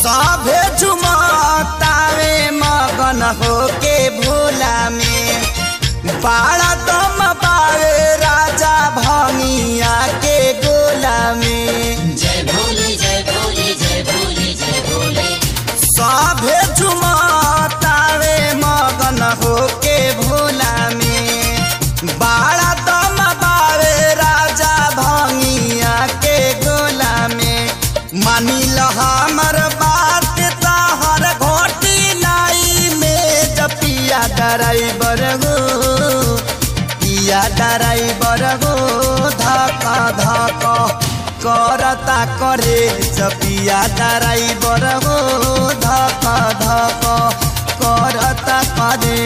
सभे झुमतावे मगन होके भोला में बाड़ा दम पावे राजा भंगिया के गोला में। जय भोले जय भोले जय भोले जय भोले। सभे झुमतावे मगन होके भोला में बाड़ा दम पावे राजा भंगिया के गोला में। मानी ल हमर बात तहर घोटी नाई में जपिया ड्राइवर गो पिया ड्राइवर गो धक धक करता करे जपिया ड्राइवर गो धक धक करता करे।